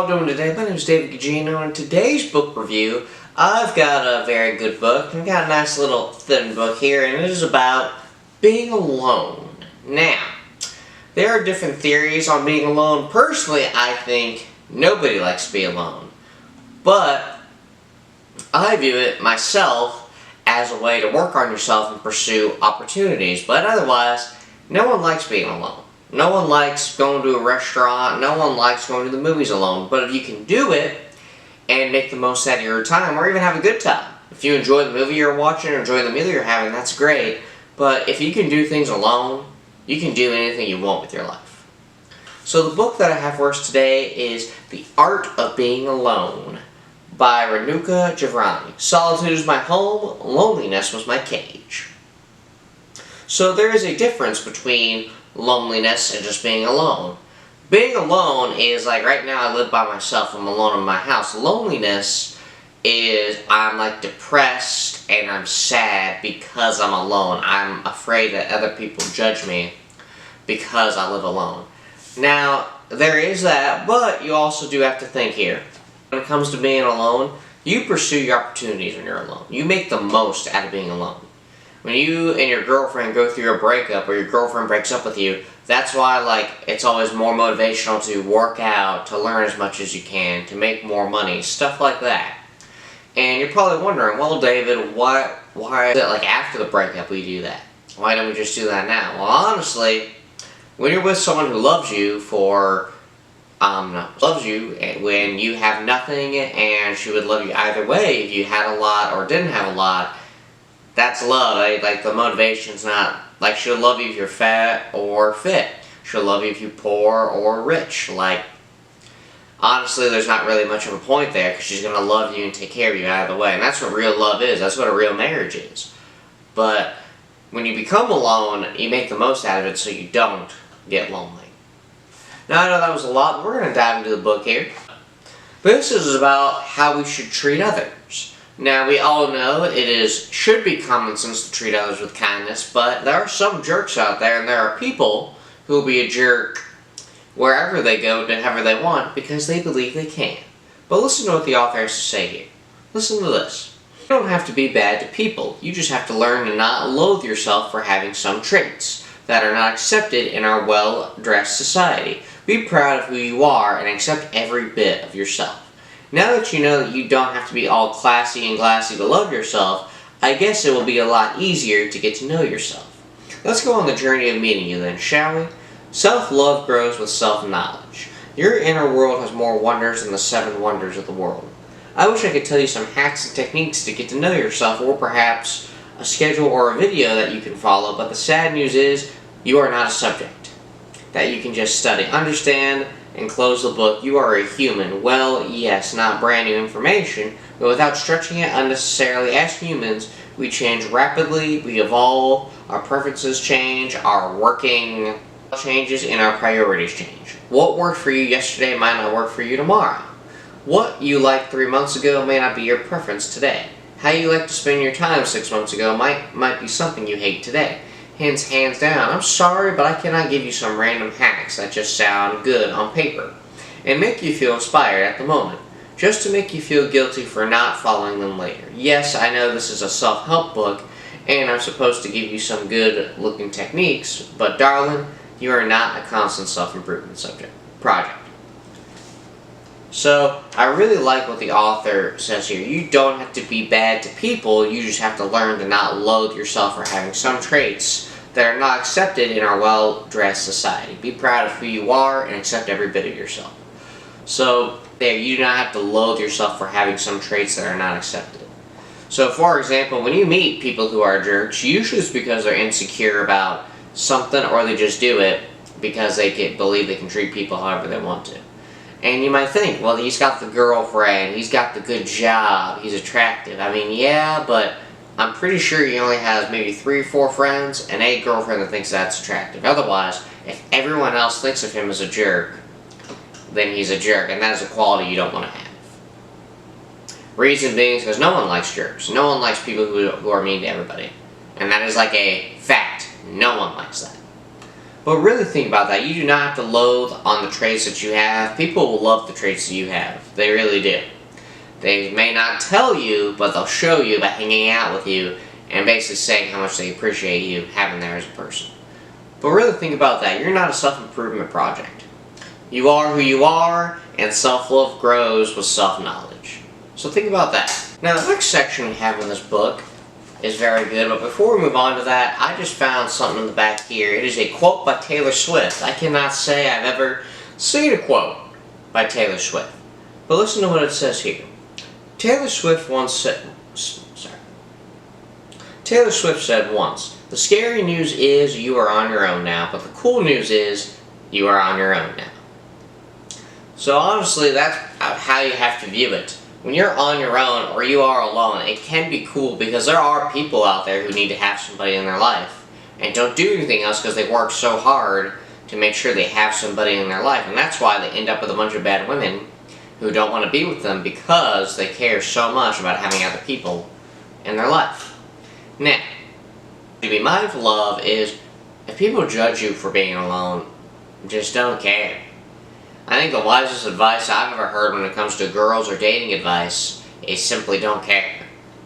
y'all doing today? My name is David Gugino, and in today's book review, I've got a very good book. I've got a nice little thin book here, and it is about being alone. Now, there are different theories on being alone. Personally, I think nobody likes to be alone. But I view it myself as a way to work on yourself and pursue opportunities. But otherwise, no one likes being alone. No one likes going to a restaurant. No one likes going to the movies alone. But if you can do it and make the most out of your time, or even have a good time. If you enjoy the movie you're watching or enjoy the meal you're having, that's great. But if you can do things alone, you can do anything you want with your life. So the book that I have for us today is The Art of Being Alone by Ranuccia Giovanni. Solitude is my home, loneliness was my cage. So there is a difference between loneliness and just being alone. Being alone is like, right now I live by myself, I'm alone in my house. Loneliness is I'm like depressed and I'm sad because I'm alone. I'm afraid that other people judge me because I live alone. Now, there is that, but you also do have to think here. When it comes to being alone, you pursue your opportunities when you're alone. You make the most out of being alone. When you and your girlfriend go through a breakup or your girlfriend breaks up with you, that's why it's always more motivational to work out, to learn as much as you can, to make more money, stuff like that. And you're probably wondering, well, David, why is it after the breakup we do that? Why don't we just do that now? Well, honestly, when you're with someone who loves you when you have nothing, and she would love you either way, if you had a lot or didn't have a lot, that's love. The motivation's not, she'll love you if you're fat or fit. She'll love you if you're poor or rich. Honestly, there's not really much of a point there, because she's going to love you and take care of you either way. And that's what real love is. That's what a real marriage is. But when you become alone, you make the most out of it so you don't get lonely. Now, I know that was a lot, but we're going to dive into the book here. This is about how we should treat others. Now, we all know should be common sense to treat others with kindness, but there are some jerks out there, and there are people who will be a jerk wherever they go, to whoever they want, because they believe they can. But listen to what the author has to say here. Listen to this. You don't have to be bad to people. You just have to learn to not loathe yourself for having some traits that are not accepted in our well-dressed society. Be proud of who you are and accept every bit of yourself. Now that you know that you don't have to be all classy and glassy to love yourself, I guess it will be a lot easier to get to know yourself. Let's go on the journey of meeting you then, shall we? Self-love grows with self-knowledge. Your inner world has more wonders than the 7 wonders of the world. I wish I could tell you some hacks and techniques to get to know yourself, or perhaps a schedule or a video that you can follow, but the sad news is you are not a subject that you can just study, understand, and close the book. You are a human. Well, yes, not brand new information, but without stretching it unnecessarily. As humans, we change rapidly, we evolve, our preferences change, our working changes, and our priorities change. What worked for you yesterday might not work for you tomorrow. What you liked 3 months ago may not be your preference today. How you like to spend your time 6 months ago might be something you hate today. Hence, hands down, I'm sorry, but I cannot give you some random hacks that just sound good on paper and make you feel inspired at the moment, just to make you feel guilty for not following them later. Yes, I know this is a self-help book, and I'm supposed to give you some good-looking techniques, but darling, you are not a constant self-improvement project. So, I really like what the author says here. You don't have to be bad to people, you just have to learn to not loathe yourself for having some traits that are not accepted in our well-dressed society. Be proud of who you are and accept every bit of yourself. So, there, you do not have to loathe yourself for having some traits that are not accepted. So, for example, when you meet people who are jerks, usually it's because they're insecure about something, or they just do it because they believe they can treat people however they want to. And you might think, well, he's got the girlfriend, he's got the good job, he's attractive. I mean, yeah, but I'm pretty sure he only has maybe 3 or 4 friends and a girlfriend that thinks that's attractive. Otherwise, if everyone else thinks of him as a jerk, then he's a jerk, and that is a quality you don't want to have. Reason being is because no one likes jerks. No one likes people who are mean to everybody. And that is like a fact. No one likes that. But really think about that. You do not have to loathe on the traits that you have. People will love the traits that you have. They really do. They may not tell you, but they'll show you by hanging out with you and basically saying how much they appreciate you having there as a person. But really think about that. You're not a self-improvement project. You are who you are, and self-love grows with self-knowledge. So think about that. Now the next section we have in this book is very good, but before we move on to that, I just found something in the back here. It is a quote by Taylor Swift. I cannot say I've ever seen a quote by Taylor Swift, but listen to what it says here. Taylor Swift said once, "The scary news is you are on your own now, but the cool news is you are on your own now." So honestly, that's how you have to view it. When you're on your own or you are alone, it can be cool because there are people out there who need to have somebody in their life and don't do anything else because they work so hard to make sure they have somebody in their life. And that's why they end up with a bunch of bad women who don't want to be with them because they care so much about having other people in their life. Now, to be mindful of is if people judge you for being alone, just don't care. I think the wisest advice I've ever heard when it comes to girls or dating advice is simply don't care.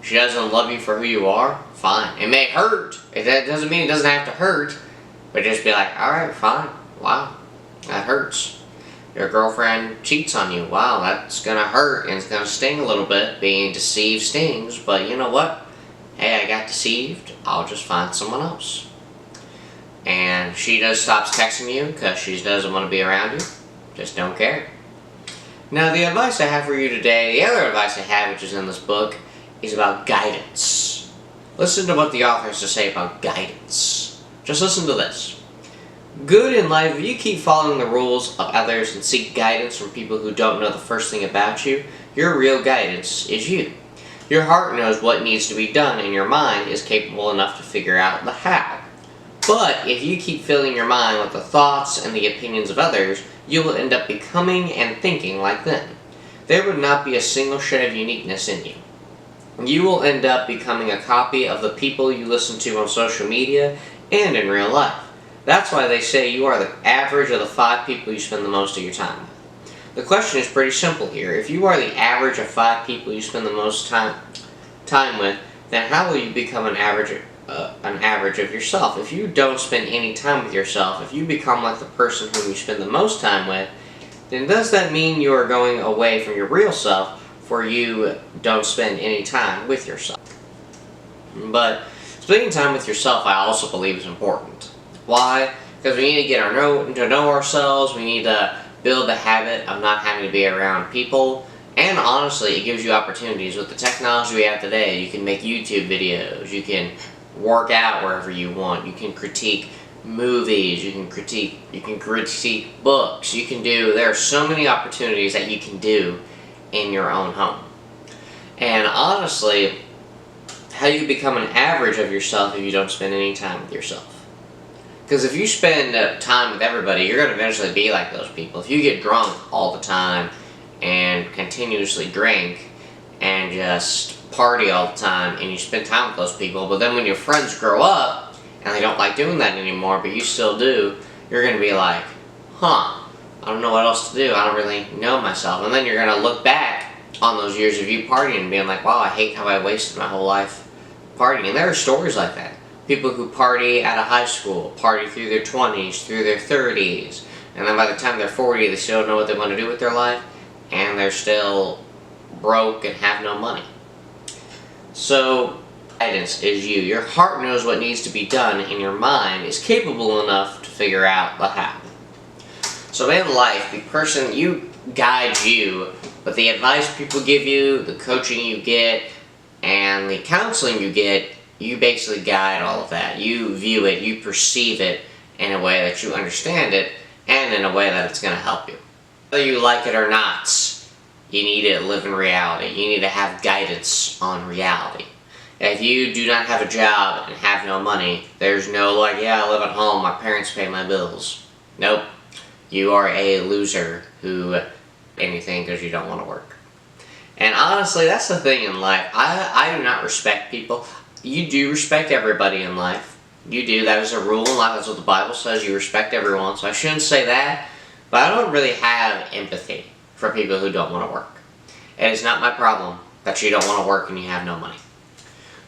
She doesn't love you for who you are, fine. It may hurt. That doesn't mean it doesn't have to hurt, but just be like, alright, fine. Wow, that hurts. Your girlfriend cheats on you. Wow, that's gonna hurt and it's gonna sting a little bit. Being deceived stings, but you know what? Hey, I got deceived. I'll just find someone else. And she just stops texting you because she doesn't want to be around you. Just don't care. Now the advice I have for you today, the other advice I have which is in this book, is about guidance. Listen to what the author has to say about guidance. Just listen to this. Good in life, if you keep following the rules of others and seek guidance from people who don't know the first thing about you, your real guidance is you. Your heart knows what needs to be done and your mind is capable enough to figure out the how. But if you keep filling your mind with the thoughts and the opinions of others, you will end up becoming and thinking like them. There would not be a single shred of uniqueness in you. You will end up becoming a copy of the people you listen to on social media and in real life. That's why they say you are the average of the 5 people you spend the most of your time with. The question is pretty simple here. If you are the average of 5 people you spend the most time with, then how will you become an average of yourself? If you don't spend any time with yourself, if you become like the person whom you spend the most time with, then does that mean you are going away from your real self for you don't spend any time with yourself? But spending time with yourself I also believe is important. Why? Because we need to get to know ourselves, we need to build the habit of not having to be around people, and honestly it gives you opportunities. With the technology we have today, you can make YouTube videos, you can work out wherever you want, you can critique movies, you can critique books, there are so many opportunities that you can do in your own home. And honestly, how do you become an average of yourself if you don't spend any time with yourself? Because if you spend time with everybody, you're going to eventually be like those people. If you get drunk all the time and continuously drink and just party all the time and you spend time with those people, but then when your friends grow up and they don't like doing that anymore, but you still do, you're going to be like, I don't know what else to do. I don't really know myself. And then you're going to look back on those years of you partying and being like, wow, I hate how I wasted my whole life partying. And there are stories like that. People who party out of high school, party through their 20s, through their 30s, and then by the time they're 40, they still don't know what they want to do with their life, and they're still broke and have no money. So, guidance is you. Your heart knows what needs to be done, and your mind is capable enough to figure out the how. So in life, the person you guide you, but the advice people give you, the coaching you get, and the counseling you get, you basically guide all of that. You view it, you perceive it in a way that you understand it, and in a way that it's going to help you. Whether you like it or not, you need to live in reality. You need to have guidance on reality. If you do not have a job and have no money, there's no like, yeah, I live at home, my parents pay my bills. Nope. You are a loser who anything because you don't want to work. And honestly, that's the thing in life. I do not respect people. You do respect everybody in life. You do. That is a rule in life. That's what the Bible says. You respect everyone. So I shouldn't say that. But I don't really have empathy for people who don't want to work. And it's not my problem that you don't want to work and you have no money.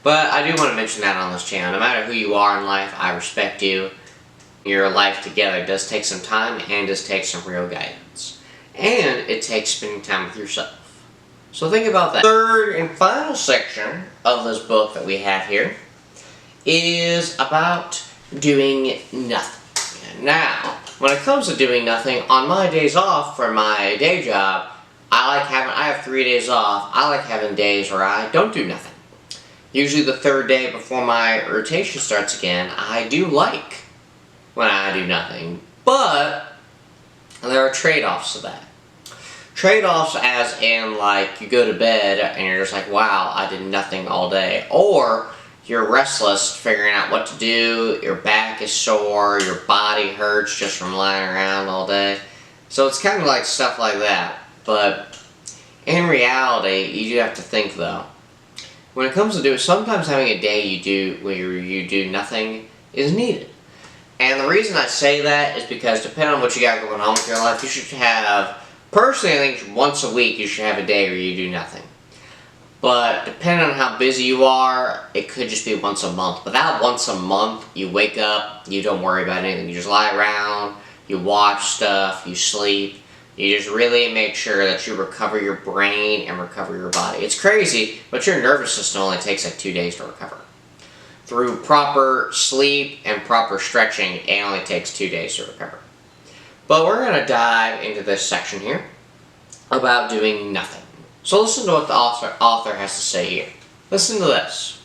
But I do want to mention that on this channel. No matter who you are in life, I respect you. Your life together does take some time and does take some real guidance. And it takes spending time with yourself. So think about that. Third and final section of this book that we have here is about doing nothing. Now, when it comes to doing nothing, on my days off from my day job, I have 3 days off. I like having days where I don't do nothing. Usually the third day before my rotation starts again, I do like when I do nothing. But there are trade-offs to that. Trade-offs as in, like, you go to bed and you're just like, wow, I did nothing all day. Or you're restless figuring out what to do, your back is sore, your body hurts just from lying around all day. So it's kind of like stuff like that. But in reality, you do have to think though. When it comes to doing, sometimes having a day where you do nothing is needed. And the reason I say that is because depending on what you got going on with your life, you should have, personally I think once a week you should have a day where you do nothing. But depending on how busy you are, it could just be once a month. But that once a month, you wake up, you don't worry about anything. You just lie around, you watch stuff, you sleep. You just really make sure that you recover your brain and recover your body. It's crazy, but your nervous system only takes like 2 days to recover. Through proper sleep and proper stretching, it only takes 2 days to recover. But we're going to dive into this section here about doing nothing. So listen to what the author has to say here. Listen to this.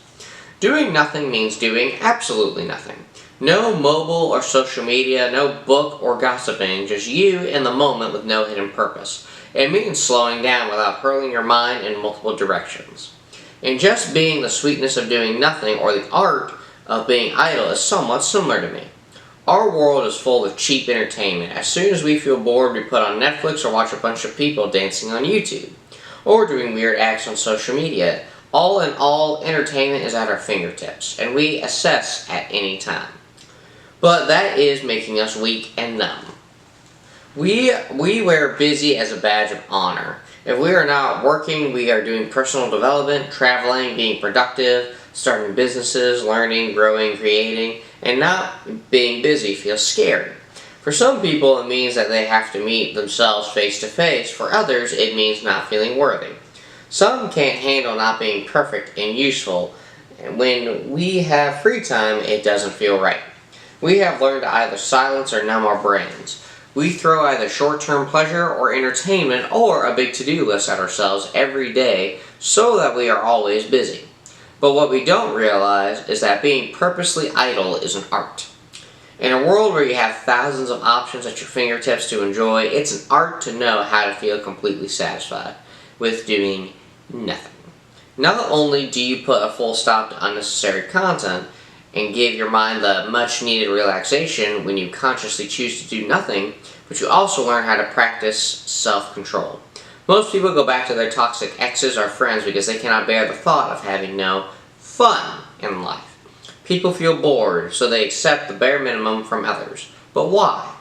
Doing nothing means doing absolutely nothing. No mobile or social media, no book or gossiping, just you in the moment with no hidden purpose. It means slowing down without hurling your mind in multiple directions. And just being the sweetness of doing nothing or the art of being idle is somewhat similar to me. Our world is full of cheap entertainment. As soon as we feel bored, we put on Netflix or watch a bunch of people dancing on YouTube. Or doing weird acts on social media. All in all, entertainment is at our fingertips, and we access at any time. But that is making us weak and numb. We wear busy as a badge of honor. If we are not working, we are doing personal development, traveling, being productive, starting businesses, learning, growing, creating, and not being busy feels scary. For some people, it means that they have to meet themselves face to face. For others, it means not feeling worthy. Some can't handle not being perfect and useful. And when we have free time, it doesn't feel right. We have learned to either silence or numb our brains. We throw either short-term pleasure or entertainment or a big to-do list at ourselves every day so that we are always busy. But what we don't realize is that being purposely idle is an art. In a world where you have thousands of options at your fingertips to enjoy, it's an art to know how to feel completely satisfied with doing nothing. Not only do you put a full stop to unnecessary content and give your mind the much needed relaxation when you consciously choose to do nothing, but you also learn how to practice self-control. Most people go back to their toxic exes or friends because they cannot bear the thought of having no fun in life. People feel bored, so they accept the bare minimum from others. But why?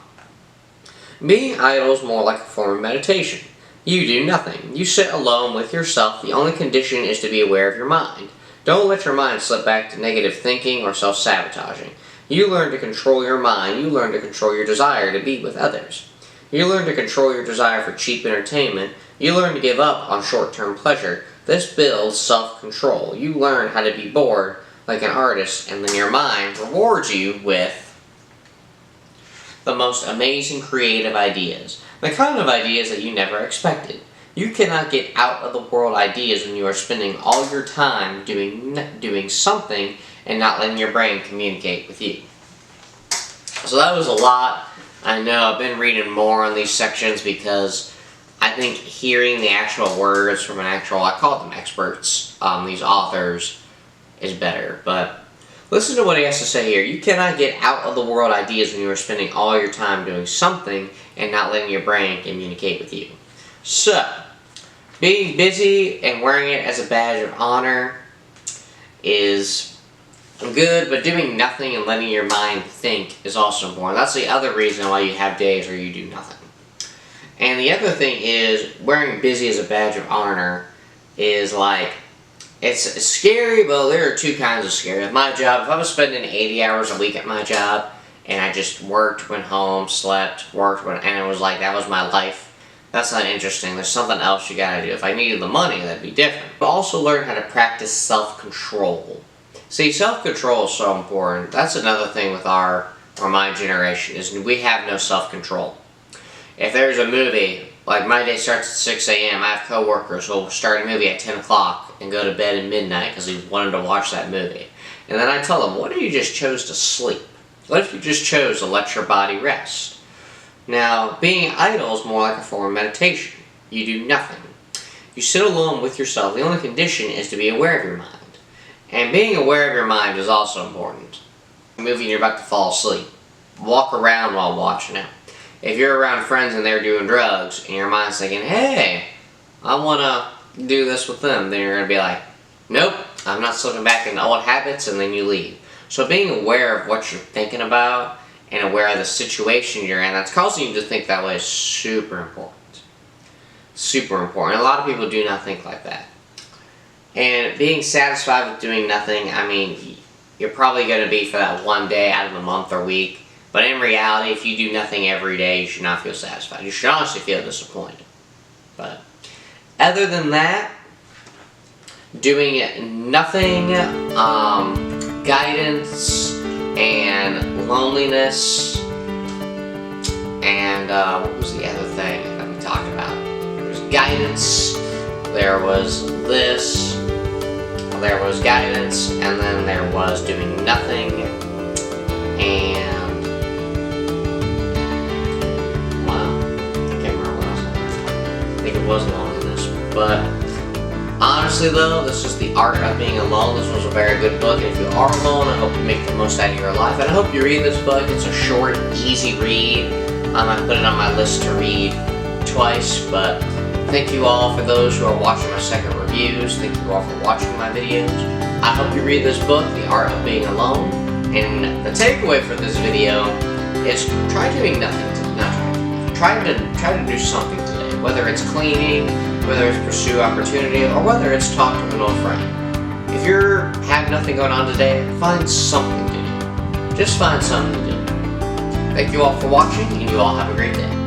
Being idle is more like a form of meditation. You do nothing. You sit alone with yourself. The only condition is to be aware of your mind. Don't let your mind slip back to negative thinking or self-sabotaging. You learn to control your mind. You learn to control your desire to be with others. You learn to control your desire for cheap entertainment. You learn to give up on short-term pleasure. This builds self-control. You learn how to be bored like an artist, and then your mind rewards you with the most amazing creative ideas. The kind of ideas that you never expected. You cannot get out of the world ideas when you are spending all your time doing something and not letting your brain communicate with you. So that was a lot. I know I've been reading more on these sections because I think hearing the actual words from an actual, I call them experts, these authors, is better. But listen to what he has to say here. You cannot get out of the world ideas when you are spending all your time doing something and not letting your brain communicate with you. So, being busy and wearing it as a badge of honor is good, but doing nothing and letting your mind think is also important. That's the other reason why you have days where you do nothing. And the other thing is, wearing busy as a badge of honor is like, it's scary, but there are two kinds of scary. With my job, if I was spending 80 hours a week at my job, and I just worked, went home, slept, worked, and it was like, that was my life, that's not interesting. There's something else you gotta do. If I needed the money, that'd be different. But also learn how to practice self-control. See, self-control is so important. That's another thing with my generation, is we have no self-control. If there's a movie, like my day starts at 6 a.m., I have coworkers who will start a movie at 10 o'clock and go to bed at midnight because they wanted to watch that movie. And then I tell them, what if you just chose to sleep? What if you just chose to let your body rest? Now, being idle is more like a form of meditation. You do nothing. You sit alone with yourself. The only condition is to be aware of your mind. And being aware of your mind is also important. Movie and you're about to fall asleep. Walk around while watching it. If you're around friends and they're doing drugs and your mind's thinking, hey, I want to do this with them, then you're going to be like, nope, I'm not slipping back into old habits, and then you leave. So being aware of what you're thinking about and aware of the situation you're in that's causing you to think that way is super important. Super important. A lot of people do not think like that. And being satisfied with doing nothing, I mean, you're probably going to be for that one day out of the month or week. But in reality, if you do nothing every day, you should not feel satisfied. You should honestly feel disappointed. But other than that, doing nothing, guidance, and loneliness, and what was the other thing that we talked about? There was guidance, there was this, there was guidance, and then there was doing nothing, and was loneliness. But honestly though, this is The Art of Being Alone. This was a very good book, and if you are alone, I hope you make the most out of your life, and I hope you read this book. It's a short, easy read. I put it on my list to read twice, but thank you all for those who are watching my second reviews. Thank you all for watching my videos. I hope you read this book, The Art of Being Alone, and the takeaway for this video is try doing nothing. Try to do something today. Whether it's cleaning, whether it's pursue opportunity, or whether it's talk to an old friend. If you have nothing going on today, find something to do. Just find something to do. Thank you all for watching, and you all have a great day.